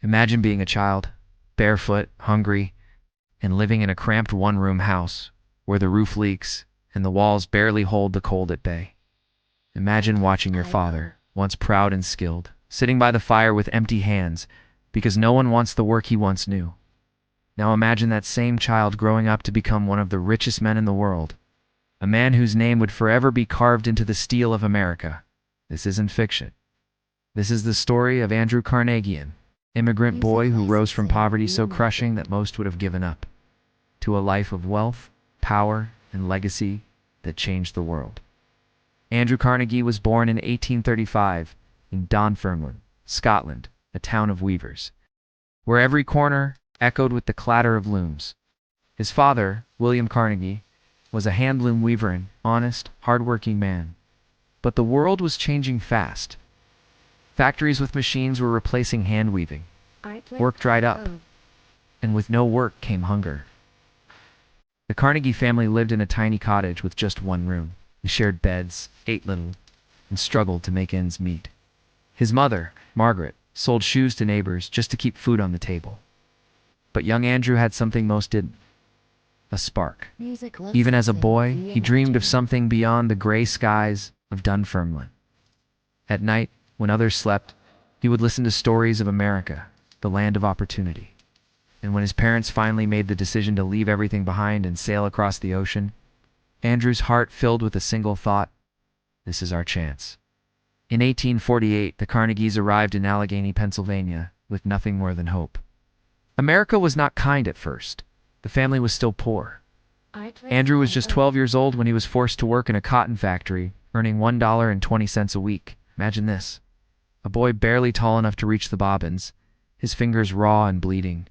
Imagine being a child, barefoot, hungry, and living in a cramped one-room house where the roof leaks and the walls barely hold the cold at bay. Imagine watching your father, once proud and skilled, sitting by the fire with empty hands because no one wants the work he once knew. Now imagine that same child growing up to become one of the richest men in the world, a man whose name would forever be carved into the steel of America. This isn't fiction. This is the story of Andrew Carnegie, an immigrant boy who rose from poverty so crushing that most would have given up, to a life of wealth, power, and legacy that changed the world. Andrew Carnegie was born in 1835 in Dunfermline, Scotland, a town of weavers, where every corner echoed with the clatter of looms. His father, William Carnegie, was a hand-loom weaver and honest, hard-working man. But the world was changing fast. Factories with machines were replacing hand-weaving. Work dried up, and with no work came hunger. The Carnegie family lived in a tiny cottage with just one room. They shared beds, ate little, and struggled to make ends meet. His mother, Margaret, sold shoes to neighbors just to keep food on the table. But young Andrew had something most didn't: a spark. Even as a boy, he dreamed of something beyond the gray skies of Dunfermline. At night, when others slept, he would listen to stories of America, the land of opportunity. And when his parents finally made the decision to leave everything behind and sail across the ocean, Andrew's heart filled with a single thought: this is our chance. In 1848, the Carnegies arrived in Allegheny, Pennsylvania, with nothing more than hope. America was not kind at first. The family was still poor. Andrew was just 12 years old when he was forced to work in a cotton factory, earning $1.20 a week. Imagine this: a boy barely tall enough to reach the bobbins, his fingers raw and bleeding.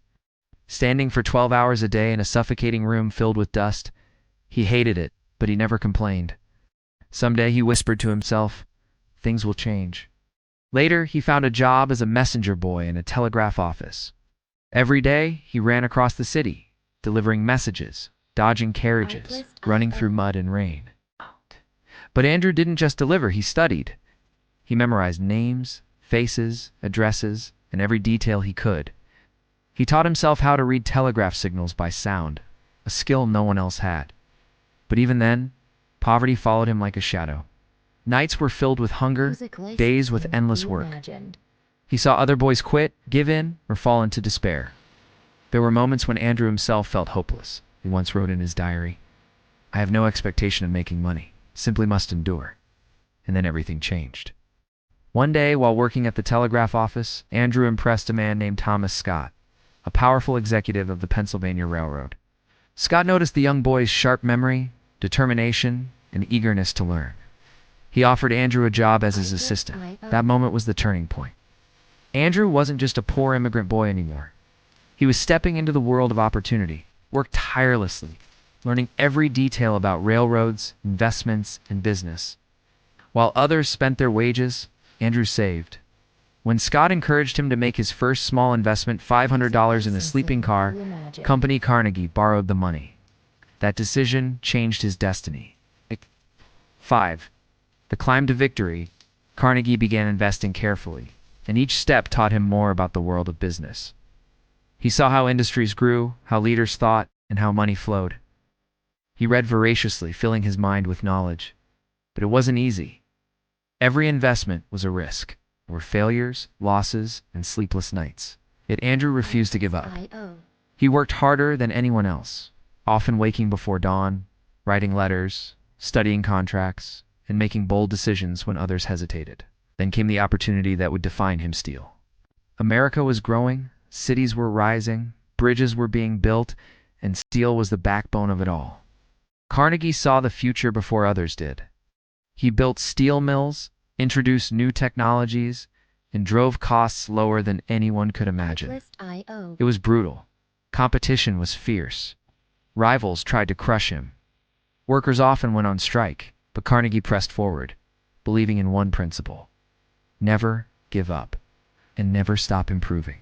Standing for 12 hours a day in a suffocating room filled with dust. He hated it, but he never complained. Someday, he whispered to himself, things will change. Later, he found a job as a messenger boy in a telegraph office. Every day, he ran across the city, delivering messages, dodging carriages, running through mud and rain. But Andrew didn't just deliver, he studied. He memorized names, faces, addresses, and every detail he could. He taught himself how to read telegraph signals by sound, a skill no one else had. But even then, poverty followed him like a shadow. Nights were filled with hunger, days with endless work. He saw other boys quit, give in, or fall into despair. There were moments when Andrew himself felt hopeless. He once wrote in his diary, "I have no expectation of making money, simply must endure." And then everything changed. One day, while working at the telegraph office, Andrew impressed a man named Thomas Scott, a powerful executive of the Pennsylvania Railroad. Scott noticed the young boy's sharp memory, determination, and eagerness to learn. He offered Andrew a job as his assistant. That moment was the turning point. Andrew wasn't just a poor immigrant boy anymore. He was stepping into the world of opportunity, worked tirelessly, learning every detail about railroads, investments, and business. While others spent their wages, Andrew saved. When Scott encouraged him to make his first small investment, $500 in a sleeping car, Company Carnegie borrowed the money. That decision changed his destiny. 5. The climb to victory. Carnegie began investing carefully, and each step taught him more about the world of business. He saw how industries grew, how leaders thought, and how money flowed. He read voraciously, filling his mind with knowledge. But it wasn't easy. Every investment was a risk. There were failures, losses, and sleepless nights. Yet Andrew refused to give up. He worked harder than anyone else, often waking before dawn, writing letters, studying contracts, and making bold decisions when others hesitated. Then came the opportunity that would define him: steel. America was growing, cities were rising, bridges were being built, and steel was the backbone of it all. Carnegie saw the future before others did. He built steel mills, introduced new technologies, and drove costs lower than anyone could imagine. It was brutal. Competition was fierce. Rivals tried to crush him. Workers often went on strike, but Carnegie pressed forward, believing in one principle: never give up, and never stop improving.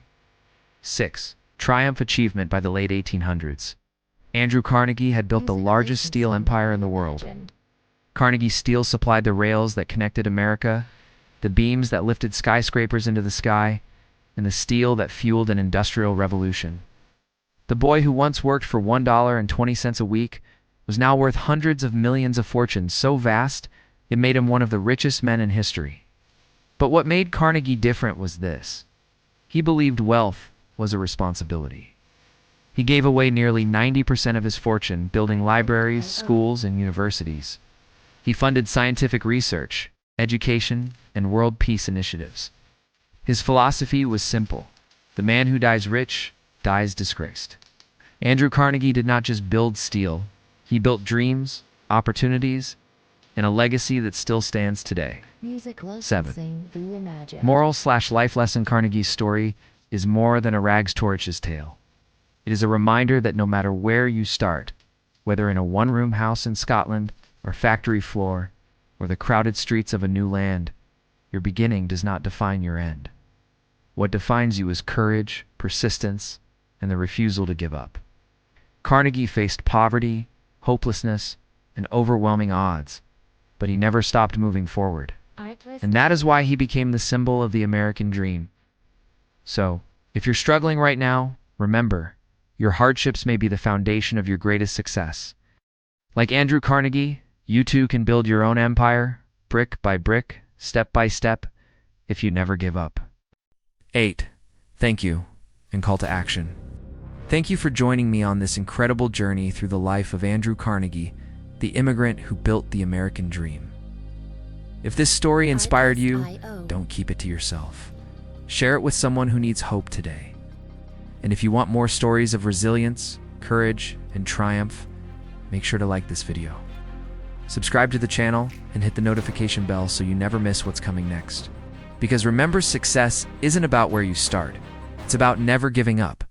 6. Triumph achievement. By the late 1800s, Andrew Carnegie had built the largest steel empire in the world. Carnegie Steel supplied the rails that connected America, the beams that lifted skyscrapers into the sky, and the steel that fueled an industrial revolution. The boy who once worked for $1.20 a week was now worth hundreds of millions of fortunes so vast it made him one of the richest men in history. But what made Carnegie different was this. He believed wealth was a responsibility. He gave away nearly 90% of his fortune building libraries, schools, and universities. He funded scientific research, education, and world peace initiatives. His philosophy was simple. The man who dies rich dies disgraced. Andrew Carnegie did not just build steel. He built dreams, opportunities, and a legacy that still stands today. 7. Moral/life lesson. Carnegie's story is more than a rags to riches tale. It is a reminder that no matter where you start, whether in a one-room house in Scotland or factory floor or the crowded streets of a new land, your beginning does not define your end. What defines you is courage, persistence, and the refusal to give up. Carnegie faced poverty, hopelessness, and overwhelming odds, but he never stopped moving forward. And that is why he became the symbol of the American dream. So, if you're struggling right now, remember, your hardships may be the foundation of your greatest success. Like Andrew Carnegie, you too can build your own empire, brick by brick, step by step, if you never give up. 8. Thank you, and call to action. Thank you for joining me on this incredible journey through the life of Andrew Carnegie, the immigrant who built the American dream. If this story inspired you, don't keep it to yourself. Share it with someone who needs hope today. And if you want more stories of resilience, courage, and triumph, make sure to like this video. Subscribe to the channel and hit the notification bell so you never miss what's coming next. Because remember, success isn't about where you start. It's about never giving up.